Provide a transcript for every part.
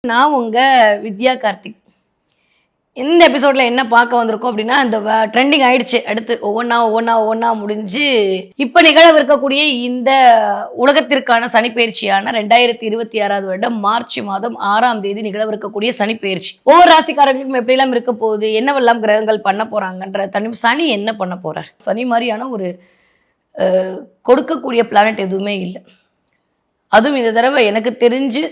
நான் உங்க வித்யா கார்த்திக். இந்த எபிசோட்ல என்ன பார்க்க வந்திருக்கோம் அப்படின்னா, இந்த ட்ரெண்டிங் ஆயிடுச்சு. அடுத்து ஒவ்வொன்றா முடிஞ்சு இப்போ நிகழவிருக்கக்கூடிய இந்த உலகத்திற்கான சனிப்பெயர்ச்சியான 2026 வருடம் மார்ச் மாதம் 6ஆம் தேதி நிகழவிருக்கக்கூடிய சனிப்பெயர்ச்சி. ஒவ்வொரு ராசிக்காரர்களுக்கும் எப்படியெல்லாம் இருக்க போகுது, என்னவெல்லாம் கிரகங்கள் பண்ண போறாங்கன்ற சனி என்ன பண்ண போறார். சனி மாதிரியான ஒரு கொடுக்கக்கூடிய பிளானட் எதுவுமே இல்லை. அதுவும் இந்த தடவை எனக்கு தெரிஞ்சு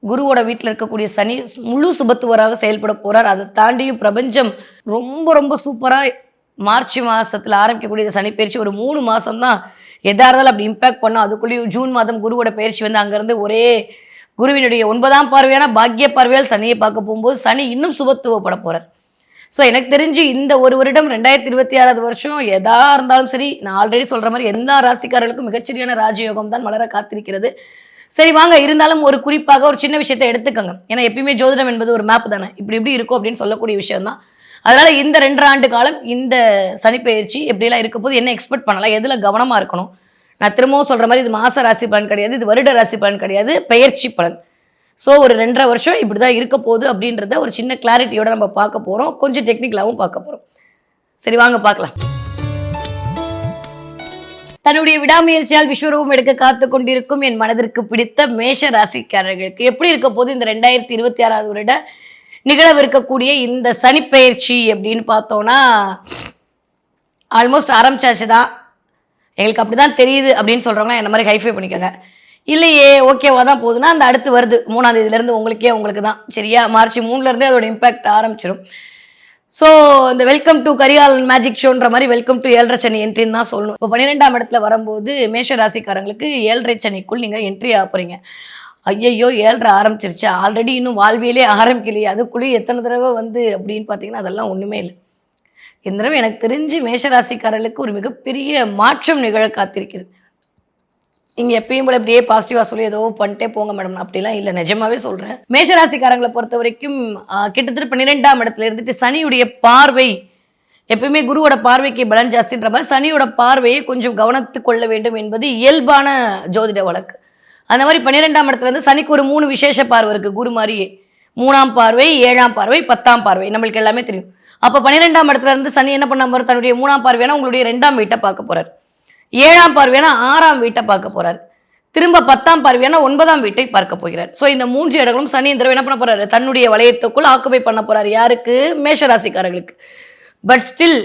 குருவோட வீட்டில் இருக்கக்கூடிய சனி முழு சுபத்துவராக செயல்பட போறார். அதை தாண்டியும் பிரபஞ்சம் ரொம்ப ரொம்ப சூப்பராக மார்ச் மாசத்துல ஆரம்பிக்கக்கூடிய சனி பயிற்சி ஒரு 3 மாசம் தான் எதா இருந்தாலும் அப்படி இம்பாக்ட் பண்ணும். அதுக்குள்ளேயும் ஜூன் மாதம் குருவோட பயிற்சி வந்து அங்கேருந்து ஒரே குருவினுடைய 9ஆம் பார்வையான பாக்கிய பார்வையால் சனியை பார்க்க போகும்போது சனி இன்னும் சுபத்துவப்பட போறார். ஸோ எனக்கு தெரிஞ்சு இந்த ஒரு வருடம் 2026 வருஷம் எதா இருந்தாலும் சரி, நான் ஆல்ரெடி சொல்ற மாதிரி எல்லா ராசிக்காரர்களுக்கும் மிகச்சரியான ராஜயோகம் தான் மலர காத்திருக்கிறது. சரி வாங்க, இருந்தாலும் ஒரு குறிப்பாக ஒரு சின்ன விஷயத்தை எடுத்துக்கோங்க. ஏன்னா எப்பயுமே ஜோதிடம் என்பது ஒரு மேப் தானே, இப்படி இருக்கும் அப்படின்னு சொல்லக்கூடிய விஷயம் தான். அதனால இந்த 2 ஆண்டு காலம் இந்த சனிப்பெயர்ச்சி எப்படிலாம் இருக்க போது, என்ன எக்ஸ்பெக்ட் பண்ணலாம், எதில் கவனமாக இருக்கணும். நான் திரும்பவும் சொல்கிற மாதிரி இது மாச ராசி பலன் கிடையாது, இது வருட ராசி பலன் கிடையாது, பெயர்ச்சி பலன். ஸோ ஒரு 2.5 வருஷம் இப்படி தான் இருக்க போகுது அப்படின்றத ஒரு சின்ன கிளாரிட்டியோட நம்ம பார்க்க போகிறோம். கொஞ்சம் டெக்னிக்கலாகவும் பார்க்க போகிறோம். சரி வாங்க பார்க்கலாம். தன்னுடைய விடாமுயற்சியால் விஸ்வரூபம் எடுக்க காத்து கொண்டிருக்கும் என் மனதிற்கு பிடித்த மேஷ ராசிக்காரர்களுக்கு எப்படி இருக்க போது இந்த 2026 வருட நிகழவிருக்கக்கூடிய இந்த சனிப்பெயர்ச்சி அப்படின்னு பார்த்தோம்னா, ஆல்மோஸ்ட் ஆரம்பிச்சாச்சு தான், எங்களுக்கு அப்படிதான் தெரியுது அப்படின்னு சொல்றவங்க என்ன மாதிரி ஹைஃபை பண்ணிக்கோங்க. இல்லையே ஓகேவா தான் போகுதுன்னா அந்த அடுத்து வருது 3ஆம் தேதியிலேருந்து உங்களுக்கு தான் சரியா, மார்ச் 3லேருந்தே அதோட இம்பாக்ட் ஆரம்பிச்சிடும். ஸோ இந்த வெல்கம் டு கரிகால் மேஜிக் ஷோன்ற மாதிரி வெல்கம் டு 7.5 சனி என்ட்ரின்னு தான் சொல்லணும். இப்போ 12ஆம் இடத்துல வரும்போது மேஷ ராசிக்காரங்களுக்கு 7.5 சனிக்குள் நீங்கள் என்ட்ரி ஆக போகிறீங்க. ஐயையோ 7.5 ஆரம்பிச்சிருச்சு, ஆல்ரெடி இன்னும் வாழ்வியலே ஆரம்பிக்கலையே, அதுக்குள்ளேயே எத்தனை தடவை வந்து அப்படின்னு பார்த்தீங்கன்னா அதெல்லாம் ஒன்றுமே இல்லை. இந்த தடவை எனக்கு தெரிஞ்சு மேஷ ராசிக்காரர்களுக்கு ஒரு மிகப்பெரிய மாற்றம் நிகழ காத்திருக்கிறது. நீங்கள் எப்பயும் போல இப்படியே பாசிட்டிவாக சொல்லி ஏதோ பண்ணிட்டே போங்க மேடம், அப்படிலாம் இல்லை, நிஜமாவே சொல்கிறேன். மேஷராசிக்காரங்களை பொறுத்த வரைக்கும் கிட்டத்தட்ட 12ஆம் இடத்துல இருந்துட்டு சனியுடைய பார்வை, எப்பயுமே குருவோட பார்வைக்கு பலன் ஜாஸ்தின்ற மாதிரி சனியோட பார்வையை கொஞ்சம் கவனித்து கொள்ள வேண்டும் என்பது இயல்பான ஜோதிட வழக்கு. அந்த மாதிரி 12ஆம் இடத்துல இருந்து சனிக்கு ஒரு 3 விசேஷ பார்வை இருக்குது குரு மாதிரியே. 3ஆம் பார்வை, 7ஆம் பார்வை, 10ஆம் பார்வை, நம்மளுக்கு எல்லாமே தெரியும். அப்போ 12ஆம் இடத்துல இருந்து சனி என்ன பண்ண போறார், தன்னுடைய 3ஆம் பார்வையான உங்களுடைய 2ஆம் வீட்டை பார்க்க போறார். 7ஆம் பார்வையான 6ஆம் வீட்டை பார்க்க போறார். திரும்ப 10ஆம் பார்வையான 9ஆம் வீட்டை பார்க்க போகிறார். ஸோ இந்த 3 இடங்களும் சனி இந்த தடவை என்ன பண்ண போறாரு, தன்னுடைய வளையத்துக்குள் ஆக்குபை பண்ண போறாரு. யாருக்கு, மேஷராசிக்காரர்களுக்கு. பட் ஸ்டில்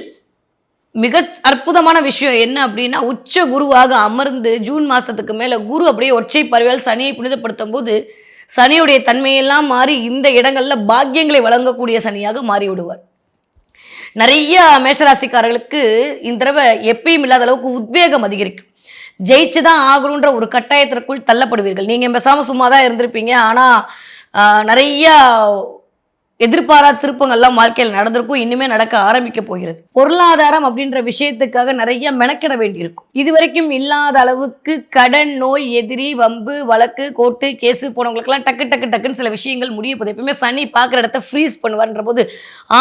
மிக அற்புதமான விஷயம் என்ன அப்படின்னா, உச்ச குருவாக அமர்ந்து ஜூன் மாசத்துக்கு மேல குரு அப்படியே ஒற்றை பார்வையால் சனியை புனிதப்படுத்தும் போது சனியுடைய தன்மையெல்லாம் மாறி இந்த இடங்கள்ல பாக்கியங்களை வழங்கக்கூடிய சனியாக மாறி விடுவார். நிறைய மேஷராசிக்காரர்களுக்கு இந்த தடவை எப்பயும் இல்லாத அளவுக்கு உத்வேகம் அதிகரிக்கும். ஜெயிச்சுதான் ஆகணுன்ற ஒரு கட்டாயத்திற்குள் தள்ளப்படுவீர்கள். நீங்க பேசாம சும்மா தான் இருந்திருப்பீங்க, ஆனா நிறைய எதிர்பாராத திருப்பங்கள்லாம் வாழ்க்கையில் நடந்திருக்கும், இனிமே நடக்க ஆரம்பிக்க போகிறது. பொருளாதாரம் அப்படின்ற விஷயத்துக்காக நிறைய மெனக்கிட வேண்டியிருக்கும். இதுவரைக்கும் இல்லாத அளவுக்கு கடன், நோய், எதிரி, வம்பு, வழக்கு, கோர்ட்டு, கேஸு போனவங்களுக்கெல்லாம் டக்குன்னு சில விஷயங்கள் முடிய போகுது. எப்பயுமே சனி பார்க்குற இடத்த ஃப்ரீஸ் பண்ணுவார்ன்ற போது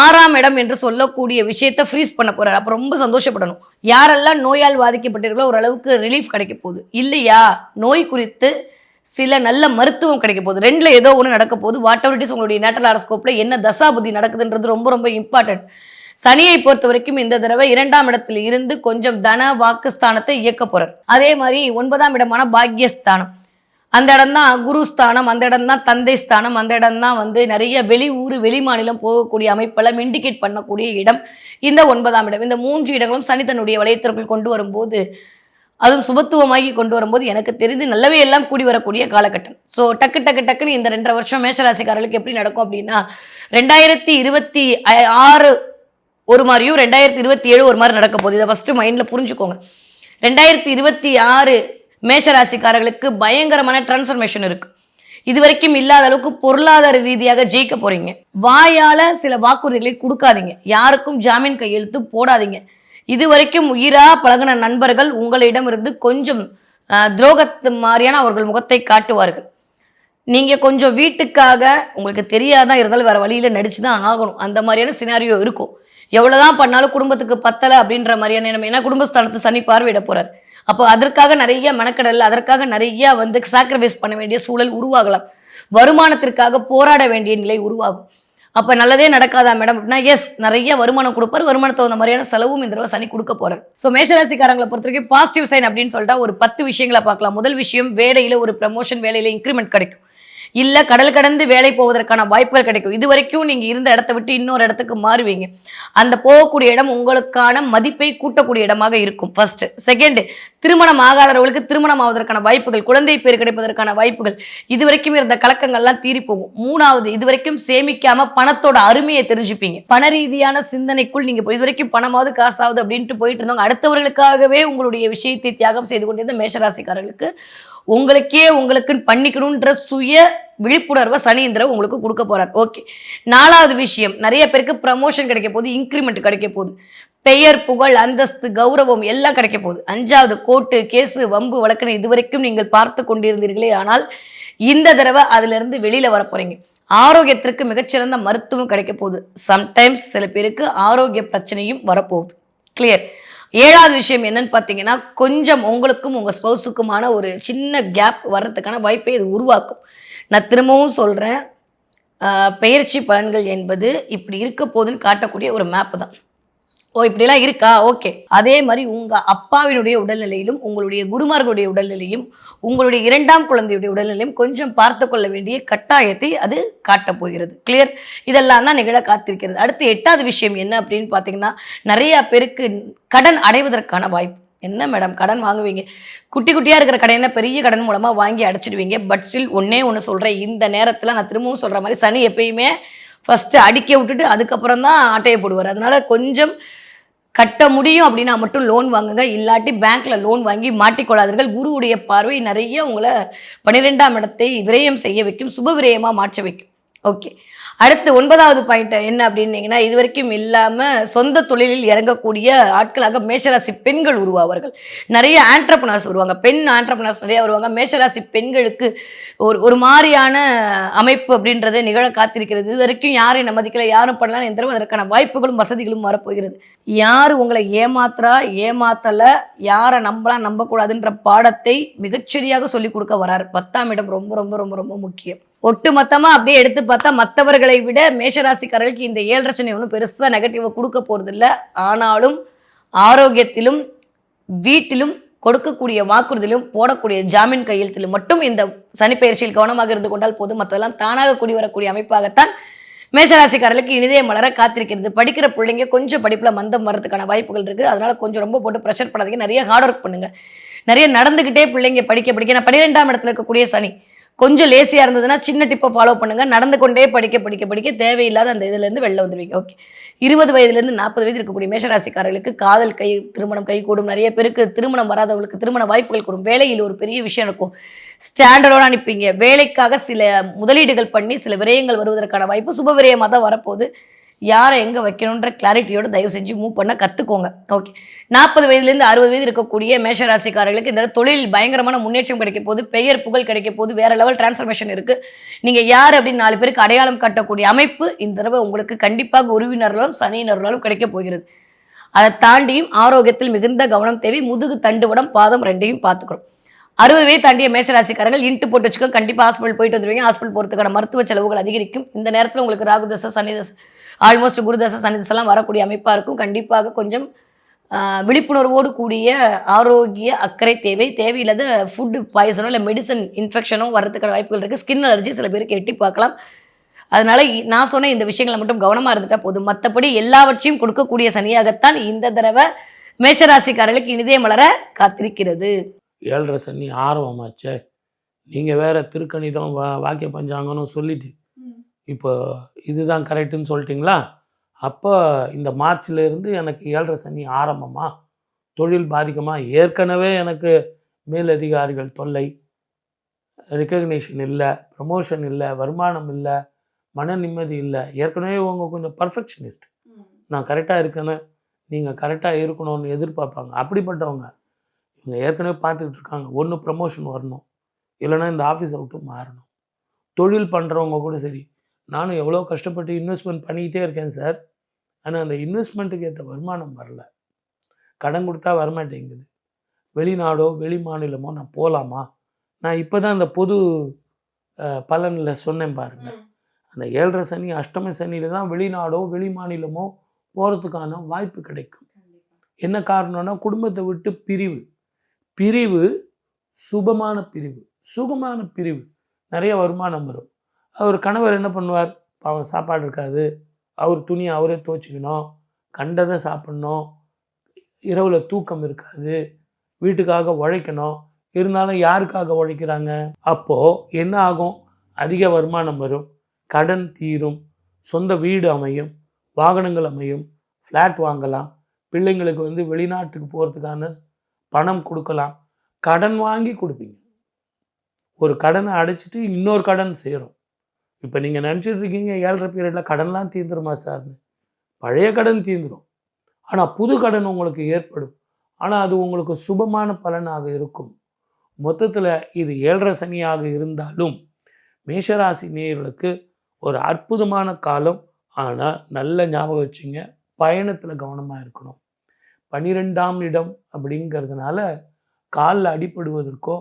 6ஆம் இடம் என்று சொல்லக்கூடிய விஷயத்த ஃப்ரீஸ் பண்ண போறாரு. அப்போ ரொம்ப சந்தோஷப்படணும். யாரெல்லாம் நோயால் பாதிக்கப்பட்டிருக்கோ ஓரளவுக்கு ரிலீஃப் கிடைக்க போகுது. இல்லையா நோய் குறித்து சில நல்ல மருத்துவம் கிடைக்க போகுது. 2ல் ஏதோ ஒன்று நடக்க போகுது. வாட் எவர் இட் இஸ், உங்களுடைய நேட்டல் ஹாரோஸ்கோப்ல என்ன தசாபுத்தி நடக்குதுன்றது ரொம்ப ரொம்ப இம்பார்ட்டன்ட். சனியை பொறுத்த வரைக்கும் இந்த தடவை 2ஆம் இடத்துல இருந்து கொஞ்சம் தன வாக்குஸ்தானத்தை இயக்க போறார். அதே மாதிரி 9ஆம் இடமான பாக்யஸ்தானம், அந்த இடம் தான் குரு ஸ்தானம், அந்த இடம் தான் தந்தை ஸ்தானம், அந்த இடம் தான் வந்து நிறைய வெளி ஊர் வெளி மாநிலம் போகக்கூடிய அமைப்பெல்லாம் இண்டிகேட் பண்ணக்கூடிய இடம் இந்த 9ஆம் இடம். இந்த 3 இடங்களும் சனி தன்னுடைய வளையத்திற்குள் கொண்டு வரும்போது, அதுவும் சுபத்துவமாகி கொண்டு வரும்போது எனக்கு தெரிந்து நல்லவே எல்லாம் கூடி வரக்கூடிய காலகட்டம். ஸோ டக்குன்னு இந்த 2.5 வருஷம் மேஷராசிக்காரர்களுக்கு எப்படி நடக்கும் அப்படின்னா, 2026 ஒரு மாதிரியும் 2027 ஒரு மாதிரி நடக்க போகுது. இதை ஃபஸ்ட்டு மைண்டில் புரிஞ்சுக்கோங்க. 2026 மேஷராசிக்காரர்களுக்கு பயங்கரமான டிரான்ஸ்ஃபர்மேஷன் இருக்கு. இது வரைக்கும் இல்லாத அளவுக்கு பொருளாதார ரீதியாக ஜெயிக்க போறீங்க. வாயால சில வாக்குறுதிகளை கொடுக்காதீங்க, யாருக்கும் ஜாமீன் கையெழுத்து போடாதீங்க. இது வரைக்கும் உயிரா பழகின நண்பர்கள் உங்களிடம் இருந்து கொஞ்சம் துரோகத்து மாதிரியான அவர்கள் முகத்தை காட்டுவார்கள். நீங்க கொஞ்சம் வீட்டுக்காக உங்களுக்கு தெரியாதான் இருந்தாலும் வேற வழியில நடிச்சுதான் ஆகணும், அந்த மாதிரியான சினாரியோ இருக்கும். எவ்வளவுதான் பண்ணாலும் குடும்பத்துக்கு பத்தலை அப்படின்ற மாதிரியான, ஏன்னா குடும்பஸ்தானத்தை சனி பார்வையிட போறார். அப்போ அதற்காக நிறைய மெனக்கடல், அதற்காக நிறைய வந்து சாக்ரிஃபைஸ் பண்ண வேண்டிய சூழல் உருவாகலாம். வருமானத்திற்காக போராட வேண்டிய நிலை உருவாகும். அப்ப நல்லதே நடக்காதா மேடம் அப்படின்னா, எஸ், நிறைய வருமானம் கொடுப்பார். வருமானத்துக்கு தகுந்த மாதிரியான செலவும் இந்த தடவை சனி கொடுக்க போறார். ஸோ மேஷராசிக்காரங்களை பொறுத்த வரைக்கும் பாசிட்டிவ் சைன் அப்படின்னு சொல்லிட்டா ஒரு 10 விஷயங்களை பார்க்கலாம். முதல் விஷயம், வேலையில ஒரு ப்ரமோஷன், வேலையில இன்க்ரிமெண்ட் கிடைக்கும். இல்ல கடல் கடந்து வேலை போவதற்கான வாய்ப்புகள் கிடைக்கும். இது வரைக்கும் நீங்க இருந்த இடத்த விட்டு இன்னொரு இடத்துக்கு மாறுவீங்க. அந்த போகக்கூடிய இடம் உங்களுக்கான மதிப்பை கூட்டக்கூடிய இடமாக இருக்கும். ஃபர்ஸ்ட். செகண்ட், திருமணம் ஆகாதவர்களுக்கு திருமணம் ஆவதற்கான வாய்ப்புகள், குழந்தை பேர் கிடைப்பதற்கான வாய்ப்புகள், இது வரைக்கும் இருந்த கலக்கங்கள்லாம் தீரி போகும். மூணாவது, இது வரைக்கும் சேமிக்காம பணத்தோட அருமையை தெரிஞ்சுப்பீங்க. பண ரீதியான சிந்தனைக்குள் நீங்க இது வரைக்கும் பணமாவது காசாவது அப்படின்ட்டு போயிட்டு இருந்தவங்க அடுத்தவர்களுக்காகவே உங்களுடைய விஷயத்தை தியாகம் செய்து கொண்டிருந்த மேஷராசிக்காரர்களுக்கு உங்களுக்கே உங்களுக்குன்னு பண்ணிக்கணும்ன்ற சுய விழிப்புணர்வை சனி இந்த தடவை உங்களுக்கு கொடுக்க போறார். ஓகே. நாலாவது விஷயம், நிறைய பேருக்கு ப்ரமோஷன் கிடைக்க போகுது, இன்க்ரிமெண்ட் கிடைக்க போகுது, பெயர் புகழ் அந்தஸ்து கௌரவம் எல்லாம் கிடைக்க போகுது. அஞ்சாவது, கோர்ட்டு கேஸு வம்பு வழக்குன்னு இதுவரைக்கும் நீங்கள் பார்த்து கொண்டிருந்தீர்களே, ஆனால் இந்த தடவை அதுல இருந்து வெளியில வர போறீங்க. ஆரோக்கியத்திற்கு மிகச்சிறந்த மருத்துவம் கிடைக்க போகுது. சம்டைம்ஸ் சில பேருக்கு ஆரோக்கிய பிரச்சனையும் வரப்போகுது. கிளியர். ஏழாவது விஷயம் என்னன்னு பார்த்தீங்கன்னா, கொஞ்சம் உங்களுக்கும் உங்கள் ஸ்பௌஸுக்குமான ஒரு சின்ன கேப் வர்றதுக்கான வாய்ப்பை இது உருவாக்கும். நான் திரும்பவும் சொல்கிறேன், பெயர்ச்சி பலன்கள் என்பது இப்படி இருக்க போதுன்னு காட்டக்கூடிய ஒரு மேப்பு தான். ஓ, இப்படிலாம் இருக்கா, ஓகே. அதே மாதிரி உங்கள் அப்பாவினுடைய உடல்நிலையிலும் உங்களுடைய குருமார்களுடைய உடல்நிலையும் உங்களுடைய இரண்டாம் குழந்தையுடைய உடல்நிலையும் கொஞ்சம் பார்த்து கொள்ள வேண்டிய கட்டாயத்தை அது காட்டப் போகிறது. கிளியர். இதெல்லாம் தான் நிகழ காத்திருக்கிறது. அடுத்து 8வது விஷயம் என்ன அப்படின்னு பார்த்தீங்கன்னா, நிறைய பேருக்கு கடன் அடைவதற்கான வாய்ப்பு. என்ன மேடம் கடன் வாங்குவீங்க, குட்டி குட்டியாக இருக்கிற கடனை பெரிய கடன் மூலமாக வாங்கி அடைச்சிடுவீங்க. பட் ஸ்டில் ஒன்னே ஒன்று சொல்கிறேன், இந்த நேரத்தில் நான் திரும்பவும் சொல்கிற மாதிரி சனி எப்பயுமே ஃபஸ்ட்டு அடிக்க விட்டுட்டு அதுக்கப்புறம் தான் ஆட்டையை போடுவார். அதனால கொஞ்சம் கட்ட முடியும் அப்படின்னா மட்டும் லோன் வாங்குங்க, இல்லாட்டி பேங்க்ல லோன் வாங்கி மாட்டிக்கொள்ளாதீர்கள். குருவுடைய பார்வை நிறைய உங்களை 12ஆம் இடத்தை விரயம் செய்ய வைக்கும், சுப விரயமாக மாற்ற வைக்கும். ஓகே. அடுத்து 9வது பாயிண்ட் என்ன அப்படின்னீங்கன்னா, இது வரைக்கும் இல்லாமல் சொந்த தொழிலில் இறங்கக்கூடிய ஆட்களாக மேஷராசி பெண்கள் உருவாவார்கள். நிறைய ஆண்டர்பிரனர்ஸ் வருவாங்க, பெண் ஆண்டர்பிரனர்ஸ் நிறைய வருவாங்க. மேஷராசி பெண்களுக்கு ஒரு மாதிரியான அமைப்பு அப்படின்றது நிகழ காத்திருக்கிறது. இது வரைக்கும் யாரையும் நமதிக்கல, யாரும் பண்ணலாம் என்ற அதற்கான வாய்ப்புகளும் வசதிகளும் வரப்போகிறது. யார் உங்களை ஏமாத்தலை, யாரை நம்பலாம் நம்பக்கூடாதுன்ற பாடத்தை மிகச்சரியாக சொல்லிக் கொடுக்க வரார். 10ஆம் இடம் ரொம்ப ரொம்ப ரொம்ப ரொம்ப முக்கியம். ஒட்டு மொத்தமா அப்படியே எடுத்து பார்த்தா மற்றவர்களை விட மேஷராசிக்காரர்களுக்கு இந்த 7 சனி ஒன்றும் பெருசா நெகட்டிவா கொடுக்க போறது இல்லை. ஆனாலும் ஆரோக்கியத்திலும் வீட்டிலும் கொடுக்கக்கூடிய வாக்குறுதியிலும் போடக்கூடிய ஜாமீன் கையெழுத்திலும் மட்டும் இந்த சனி பயிற்சியில் கவனமாக இருந்து கொண்டால் போதும். மற்றெல்லாம் தானாக கூடி வரக்கூடிய அமைப்பாகத்தான் மேஷராசிக்காரர்களுக்கு இனிதே மலர காத்திருக்கிறது. படிக்கிற பிள்ளைங்க கொஞ்சம் படிப்புல மந்தம் வர்றதுக்கான வாய்ப்புகள் இருக்கு. அதனால கொஞ்சம் ரொம்ப போட்டு ப்ரெஷர் பண்ணாதீங்க, நிறைய ஹார்ட் ஒர்க் பண்ணுங்க. நிறைய நடந்துகிட்டே பிள்ளைங்க படிக்க நான் 12ஆம் இடத்துல இருக்கக்கூடிய சனி கொஞ்சம் லேசியாக இருந்ததுன்னா சின்ன டிப்பை ஃபாலோ பண்ணுங்கள். நடந்து கொண்டே படிக்க தேவையில்லாத அந்த இதுலேருந்து வெளில வந்துடுவீங்க. ஓகே. 20 வயதுலேருந்து 40 வயது இருக்கக்கூடிய மேஷராசிக்காரர்களுக்கு காதல் திருமணம் கை கூடும். நிறைய பேருக்கு திருமணம் வராதவர்களுக்கு திருமண வாய்ப்புகள் கூடும். வேலையில் ஒரு பெரிய விஷயம் இருக்கும், ஸ்டாண்டர்டோடு அனுப்பிங்க. வேலைக்காக சில முதலீடுகள் பண்ணி சில விரயங்கள் வருவதற்கான வாய்ப்பு சுப விரயமாக தான் வரப்போகுது. யாரை எங்கே வைக்கணுன்ற கிளாரிட்டியோட தயவு செஞ்சு மூவ் பண்ண கற்றுக்கோங்க. ஓகே. 40 வயதுலேருந்து 60 வயது இருக்கக்கூடிய மேஷராசிக்காரர்களுக்கு இந்த தொழில் பயங்கரமான முன்னேற்றம் கிடைக்க போகுது, பெயர் புகழ் கிடைக்க போகுது, வேற லெவல் டிரான்ஸ்ஃபர்மேஷன் இருக்குது. நீங்கள் யார் அப்படின்னு 4 பேருக்கு அடையாளம் காட்டக்கூடிய அமைப்பு இந்த தடவை உங்களுக்கு கண்டிப்பாக உறவினர்களும் சனியினர்களாலும் கிடைக்க போகிறது. அதை தாண்டியும் ஆரோக்கியத்தில் மிகுந்த கவனம் தேவை. முதுகு தண்டுவடம் பாதம் ரெண்டையும் பார்த்துக்கிறோம். 60 வயது தாண்டிய மேஷராசிக்காரர்கள் இன்ட்டு போட்டு வச்சுக்கோ, கண்டிப்பாக ஹாஸ்பிட்டல் போயிட்டு வந்துடுவீங்க. ஹாஸ்பிட்டல் போகிறதுக்கான மருத்துவ செலவுகள் அதிகரிக்கும். இந்த நேரத்தில் உங்களுக்கு ராகுதசை சனிதசை ஆல்மோஸ்ட் குருதசை சனிதசெல்லாம் வரக்கூடிய அமைப்பாக இருக்கும். கண்டிப்பாக கொஞ்சம் விழிப்புணர்வோடு கூடிய ஆரோக்கிய அக்கறை தேவை. தேவையில்லாத ஃபுட்டு பாய்சனோ இல்லை மெடிசன் இன்ஃபெக்ஷனோ வரதுக்கான வாய்ப்புகள் இருக்குது. ஸ்கின் அலர்ஜி சில பேருக்கு எட்டி பார்க்கலாம். அதனால நான் சொன்ன இந்த விஷயங்களை மட்டும் கவனமாக இருந்துட்டா போதும். மற்றபடி எல்லாவற்றையும் கொடுக்கக்கூடிய சனியாகத்தான் இந்த தடவை மேஷராசிக்காரர்களுக்கு இனிதே மலர காத்திருக்கிறது. 7.5 சனி ஆரம்பமாச்சே, நீங்கள் வேற திருக்கணிதம் வாக்கிய பஞ்சாங்கன்னு சொல்லிட்டு இப்போ இதுதான் கரெக்டுன்னு சொல்லிட்டிங்களா? அப்போ இந்த மார்ச்லேருந்து எனக்கு 7.5 சனி ஆரம்பமா, தொழில் பாதிக்குமா? ஏற்கனவே எனக்கு மேலதிகாரிகள் தொல்லை, ரெக்கக்னேஷன் இல்லை, ப்ரமோஷன் இல்லை, வருமானம் இல்லை, மன நிம்மதி இல்லை. ஏற்கனவே உங்க கொஞ்சம் பர்ஃபெக்ஷனிஸ்ட், நான் கரெக்டாக இருக்கேன்னு நீங்கள் கரெக்டாக இருக்கணும்னு எதிர்பார்ப்பாங்க. அப்படிப்பட்டவங்க இவங்க ஏற்கனவே பார்த்துக்கிட்டு இருக்காங்க. ஒன்று ப்ரமோஷன் வரணும், இல்லைன்னா இந்த ஆஃபீஸை விட்டு மாறணும். தொழில் பண்ணுறவங்க கூட சரி, நானும் எவ்வளோ கஷ்டப்பட்டு இன்வெஸ்ட்மெண்ட் பண்ணிக்கிட்டே இருக்கேன் சார், ஆனால் அந்த இன்வெஸ்ட்மெண்ட்டுக்கு ஏற்ற வருமானம் வரல, கடன் கொடுத்தா வரமாட்டேங்குது, வெளிநாடோ வெளி மாநிலமோ நான் போகலாமா, நான் இப்போ தான் இந்த பொது பலனில் சொன்னேன் பாருங்க. அந்த 7.5 சனி அஷ்டம சனியில் தான் வெளிநாடோ வெளி மாநிலமோ போகிறதுக்கான வாய்ப்பு கிடைக்கும். என்ன காரணம்னா குடும்பத்தை விட்டு பிரிவு சுபமான பிரிவு, சுகமான பிரிவு, நிறைய வருமானம் வரும். அவர் கணவர் என்ன பண்ணுவார், பாவம் சாப்பாடு இருக்காது, அவர் துணியை அவரே துவைச்சிக்கணும், கண்டதை சாப்பிட்ணும், இரவில் தூக்கம் இருக்காது, வீட்டுக்காக உழைக்கணும். இருந்தாலும் யாருக்காக உழைக்கிறாங்க? அப்போது என்ன ஆகும், அதிக வருமானம் வரும், கடன் தீரும், சொந்த வீடு அமையும், வாகனங்கள் அமையும், ஃப்ளாட் வாங்கலாம், பிள்ளைங்களுக்கு வெளிநாட்டுக்கு போகிறதுக்கான பணம் கொடுக்கலாம். கடன் வாங்கி கொடுப்பீங்க. ஒரு கடனை அடைச்சிட்டு இன்னொரு கடன் சேரும். இப்போ நீங்கள் நினச்சிட்டு இருக்கீங்க 7.5 பீரியடில் கடன்லாம் தீர்ந்துருமா சார்னு. பழைய கடன் தீர்ந்துடும், ஆனால் புது கடன் உங்களுக்கு ஏற்படும். ஆனால் அது உங்களுக்கு சுபமான பலனாக இருக்கும். மொத்தத்தில் இது 7.5 சனியாக இருந்தாலும் மேஷராசி நேயர்களுக்கு ஒரு அற்புதமான காலம். ஆனால் நல்ல ஞாபகம் வச்சுங்க, பயணத்தில் கவனமாக இருக்கணும். 12ஆம் இடம் அப்படிங்கிறதுனால காலில் அடிபடுவதற்கோ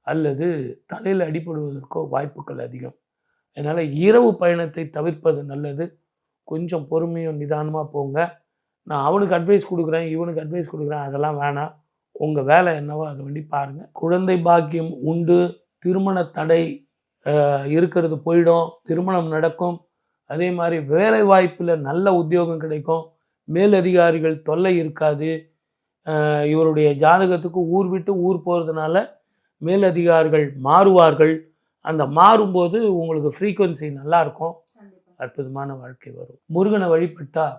அல்லது தலையில் அடிபடுவதற்கோ வாய்ப்புகள் அதிகம். அதனால் இரவு பயணத்தை தவிர்ப்பது நல்லது. கொஞ்சம் பொறுமையும் நிதானமாக போங்க. நான் அவனுக்கு அட்வைஸ் கொடுக்குறேன், இவனுக்கு அட்வைஸ் கொடுக்குறேன், அதெல்லாம் வேணாம். உங்கள் வேலை என்னவோ அதை வேண்டி பாருங்கள். குழந்தை பாக்கியம் உண்டு, திருமண தடை இருக்கிறது போயிடும், திருமணம் நடக்கும். அதே மாதிரி வேலை வாய்ப்பில் நல்ல உத்தியோகம் கிடைக்கும், மேலதிகாரிகள் தொல்லை இருக்காது. இவருடைய ஜாதகத்துக்கு ஊர் விட்டு ஊர் போகிறதுனால மேலதிகாரிகள் மாறுவார்கள். அந்த மாறும்போது உங்களுக்கு ஃப்ரீக்குவன்சி நல்லாயிருக்கும், அற்புதமான வாழ்க்கை வரும். முருகனை வழிபட்டால்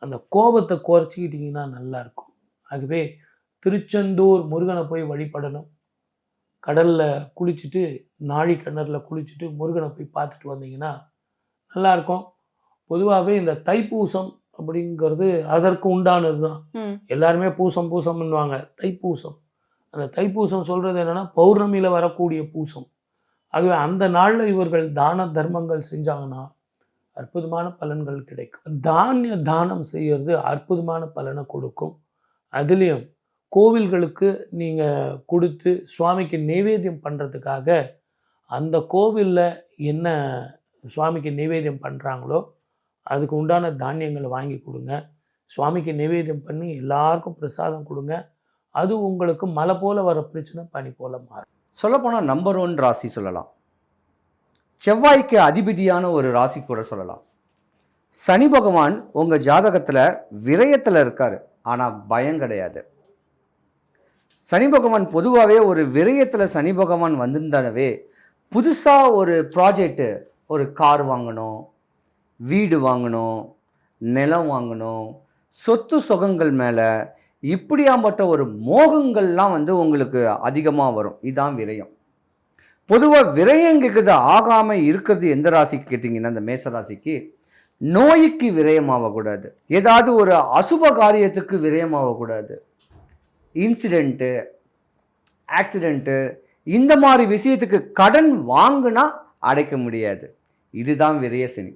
அந்த கோபத்தை குறைச்சிக்கிட்டிங்கன்னா நல்லாயிருக்கும். ஆகவே திருச்செந்தூர் முருகனை போய் வழிபடணும். கடலில் குளிச்சுட்டு, நாழி கிணறுல குளிச்சுட்டு முருகனை போய் பார்த்துட்டு வந்தீங்கன்னா நல்லாயிருக்கும். பொதுவாகவே இந்த தைப்பூசம் அப்படிங்கிறது அதற்கு உண்டானது தான். எல்லாருமே பூசம் பூசம்னுவாங்க. தைப்பூசம், அந்த தைப்பூசம் சொல்கிறது என்னென்னா பௌர்ணமியில் வரக்கூடிய பூசம். ஆகவே அந்த நாளில் இவர்கள் தான தர்மங்கள் செஞ்சாங்கன்னா அற்புதமான பலன்கள் கிடைக்கும். தானிய தானம் செய்கிறது அற்புதமான பலனை கொடுக்கும். அதுலேயும் கோவில்களுக்கு நீங்கள் கொடுத்து சுவாமிக்கு நைவேத்தியம் பண்ணுறதுக்காக அந்த கோவிலில் என்ன சுவாமிக்கு நைவேத்தியம் பண்ணுறாங்களோ அதுக்கு உண்டான தானியங்களை வாங்கி கொடுங்க. சுவாமிக்கு நைவேத்தியம் பண்ணி எல்லாருக்கும் பிரசாதம் கொடுங்க. அது உங்களுக்கு மலை போல் வர பிரச்சனை பனி போல் மாறும். சொல்லப்போனால் நம்பர் 1 ராசி சொல்லலாம். செவ்வாய்க்கு அதிபதியான ஒரு ராசி கூட சொல்லலாம். சனி பகவான் உங்கள் ஜாதகத்தில் விரயத்தில் இருக்கார், ஆனால் பயம் கிடையாது. சனி பகவான் பொதுவாகவே ஒரு விரயத்தில் சனி பகவான் வந்திருந்தானவே புதுசாக ஒரு ப்ராஜெக்டு, ஒரு கார் வாங்கணும், வீடு வாங்கணும், நிலம் வாங்கணும், சொத்து சுகங்கள் மேலே இப்படியாம்பட்ட ஒரு மோகங்கள்லாம் உங்களுக்கு அதிகமாக வரும். இதுதான் விரயம். பொதுவாக விரயங்கிறது ஆகாமல் இருக்கிறது எந்த ராசிக்கு கேட்டிங்கன்னா இந்த மேச ராசிக்கு. நோய்க்கு விரயமாகக்கூடாது, ஏதாவது ஒரு அசுப காரியத்துக்கு விரயமாகக்கூடாது, இன்சிடெண்ட்டு, ஆக்சிடெண்ட்டு, இந்த மாதிரி விஷயத்துக்கு கடன் வாங்கினா அடைக்க முடியாது. இதுதான் விரய சனி.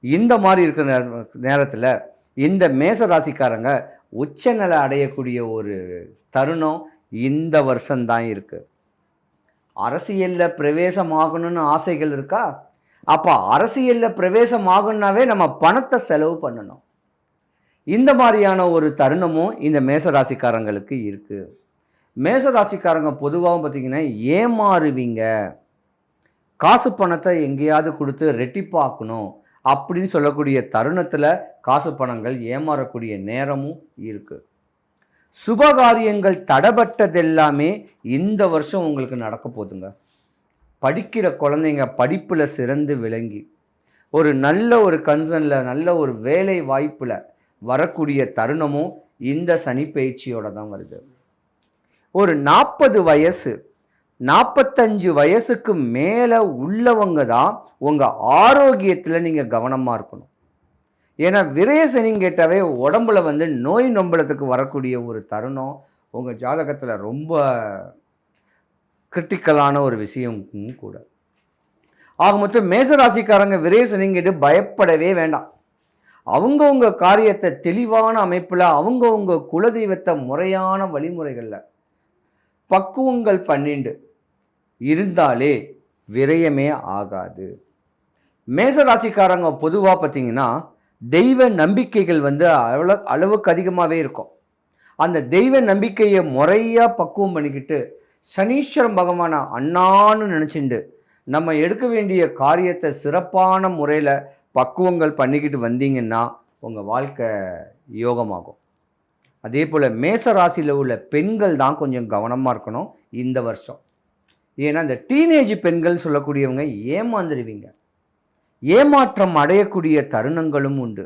இந்த மாதிரி இருக்கிற நேரத்தில் இந்த மேச ராசிக்காரங்க உச்சநிலை அடையக்கூடிய ஒரு தருணம் இந்த வருஷம்தான் இருக்குது. அரசியலில் பிரவேசமாகணும்னு ஆசைகள் இருக்கா? அப்போ அரசியலில் பிரவேசமாகணுன்னாவே நம்ம பணத்தை செலவு பண்ணணும். இந்த மாதிரியான ஒரு தருணமும் இந்த மேசராசிக்காரங்களுக்கு இருக்குது. மேசராசிக்காரங்க பொதுவாகவும் பார்த்திங்கன்னா ஏமாறுவீங்க, காசு பணத்தை எங்கேயாவது கொடுத்து ரெட்டிப்பாக்கணும் அப்படின்னு சொல்லக்கூடிய தருணத்தில் காசு பணங்கள் ஏமாறக்கூடிய நேரமும் இருக்குது. சுபகாரியங்கள் தடைபட்டதெல்லாமே இந்த வருஷம் உங்களுக்கு நடக்க போதுங்க. படிக்கிற குழந்தைங்க படிப்பில் சிறந்து விளங்கி ஒரு நல்ல ஒரு கன்சர்னில் நல்ல ஒரு வேலை வாய்ப்பில் வரக்கூடிய தருணமும் இந்த சனி பயிற்சியோடு தான் வருது. ஒரு 40 வயசு 45 வயசுக்கு மேலே உள்ளவங்க தான் உங்கள் ஆரோக்கியத்தில் நீங்கள் கவனமாக இருக்கணும். ஏன்னா விரய சனின்னு கேட்டாவே உடம்புல நோய் நொம்பலத்துக்கு வரக்கூடிய ஒரு தருணம் உங்கள் ஜாதகத்தில் ரொம்ப கிரிட்டிக்கலான ஒரு விஷயம் கூட. ஆக மொத்தம் மேசராசிக்காரங்க விரய சனின்னு கேட்டு பயப்படவே வேண்டாம். அவங்கவுங்க காரியத்தை தெளிவான அமைப்பில் அவங்கவுங்க குலதெய்வத்தை முறையான வழிமுறைகளில் பக்குவங்கள் பண்ணிண்டு இருந்தாலே விரயமே ஆகாது. மேசராசிக்காரங்க பொதுவாக பார்த்தீங்கன்னா தெய்வ நம்பிக்கைகள் வந்து அளவுக்கு அதிகமாகவே இருக்கும். அந்த தெய்வ நம்பிக்கையை முறையாக பக்குவம் பண்ணிக்கிட்டு சனீஸ்வரன் பகவானை அண்ணான்னு நினச்சிண்டு நம்ம எடுக்க வேண்டிய காரியத்தை சிறப்பான முறையில் பக்குவங்கள் பண்ணிக்கிட்டு வந்தீங்கன்னா உங்கள் வாழ்க்கை யோகமாகும். அதே போல் மேச ராசியில் உள்ள பெண்கள் தான் கொஞ்சம் கவனமாக இருக்கணும் இந்த வருஷம். ஏன்னா இந்த டீனேஜ் பெண்கள் சொல்லக்கூடியவங்க ஏமாந்துடுவீங்க, ஏமாற்றம் அடையக்கூடிய தருணங்களும் உண்டு.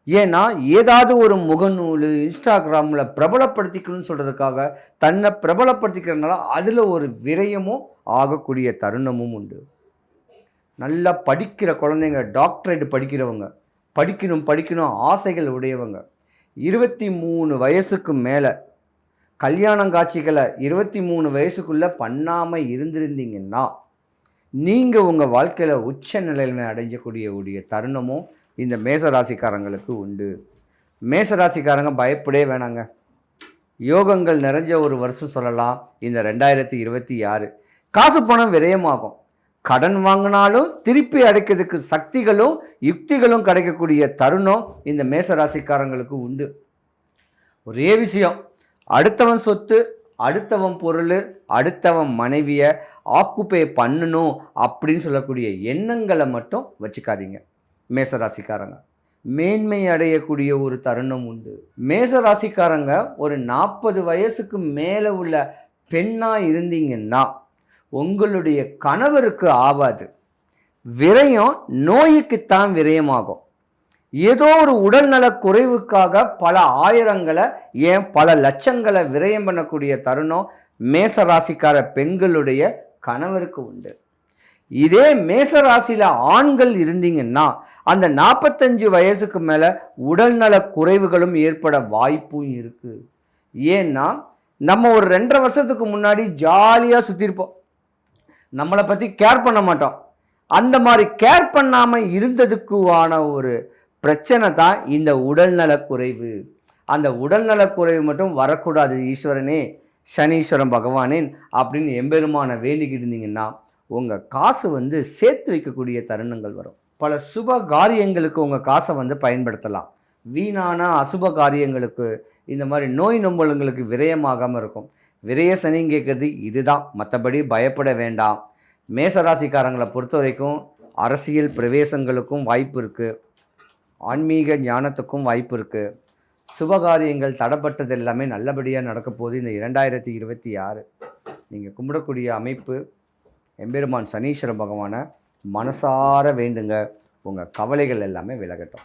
ஏன்னா ஏதாவது ஒரு முகநூல் இன்ஸ்டாகிராமில் பிரபலப்படுத்திக்கணும்னு சொல்கிறதுக்காக தன்னை பிரபலப்படுத்திக்கிறதுனால அதில் ஒரு விரயமும் ஆகக்கூடிய தருணமும் உண்டு. நல்லா படிக்கிற குழந்தைங்க, டாக்டரேட் படிக்கிறவங்க, படிக்கணும் ஆசைகள் உடையவங்க, 23 வயசுக்கு மேலே கல்யாணம் காட்சிகளை 23 வயசுக்குள்ளே பண்ணாமல் இருந்திருந்தீங்கன்னா நீங்கள் உங்கள் வாழ்க்கையில் உச்ச நிலைமை அடைஞ்சக்கூடிய தருணமும் இந்த மேசராசிக்காரங்களுக்கு உண்டு. மேசராசிக்காரங்க பயப்படவே வேணாங்க. யோகங்கள் நிறைஞ்ச ஒரு வருஷம் சொல்லலாம் இந்த 2026. காசு பணம் விரயமாகும். கடன் வாங்கினாலும் திருப்பி அடைக்கிறதுக்கு சக்திகளும் யுக்திகளும் கிடைக்கக்கூடிய தருணம் இந்த மேசராசிக்காரங்களுக்கு உண்டு. ஒரே விஷயம், அடுத்தவன் சொத்து, அடுத்தவன் பொருள், அடுத்தவன் மனைவியை ஆக்குப்பை பண்ணணும் அப்படின்னு சொல்லக்கூடிய எண்ணங்களை மட்டும் வச்சுக்காதீங்க. மேசராசிக்காரங்க மேன்மை அடையக்கூடிய ஒரு தருணம் உண்டு. மேசராசிக்காரங்க ஒரு 40 வயசுக்கு மேலே உள்ள பெண்ணாக இருந்தீங்கன்னா உங்களுடைய கணவருக்கு ஆகாது. விரயம் நோய்க்குத்தான் விரயமாகும். ஏதோ ஒரு உடல்நல குறைவுக்காக பல ஆயிரங்களை ஏன் பல லட்சங்களை விரயம் பண்ணக்கூடிய தருணம் மேசராசிக்கார பெண்களுடைய கணவருக்கு உண்டு. இதே மேசராசியில் ஆண்கள் இருந்தீங்கன்னா அந்த 45 வயசுக்கு மேலே உடல்நல குறைவுகளும் ஏற்பட வாய்ப்பும் இருக்குது. ஏன்னா நம்ம ஒரு 2.5 வருஷத்துக்கு முன்னாடி ஜாலியாக சுற்றிருப்போம், நம்மளை பற்றி கேர் பண்ண மாட்டோம். அந்த மாதிரி கேர் பண்ணாமல் இருந்ததுக்கான ஒரு பிரச்சனை தான் இந்த உடல்நல குறைவு. அந்த உடல்நல குறைவு மட்டும் வரக்கூடாது ஈஸ்வரனே, சனீஸ்வரன் பகவானேன் அப்படின்னு எம்பெருமானை வேண்டிக்கிட்டு இருந்தீங்கன்னா உங்கள் காசு வந்து சேர்த்து வைக்கக்கூடிய தருணங்கள் வரும். பல சுப காரியங்களுக்கு உங்கள் காசை வந்து பயன்படுத்தலாம். வீணான அசுப காரியங்களுக்கு, இந்த மாதிரி நோய் நொம்பலுங்களுக்கு விரயமாகாமல் இருக்கும். விரய சனின்னு கேட்குறது இதுதான், மற்றபடி பயப்பட வேண்டாம். மேசராசிக்காரங்களை பொறுத்த வரைக்கும் அரசியல் பிரவேசங்களுக்கும் வாய்ப்பு இருக்குது, ஆன்மீக ஞானத்துக்கும் வாய்ப்பு இருக்குது. சுபகாரியங்கள் தடைப்பட்டது எல்லாமே நல்லபடியாக நடக்க போகுது இந்த 2026. நீங்கள் கும்பிடக்கூடிய அமைப்பு எம்பெருமான் சனீஸ்வர பகவானை மனசார வேண்டுங்க, உங்கள் கவலைகள் எல்லாமே விலகட்டும்.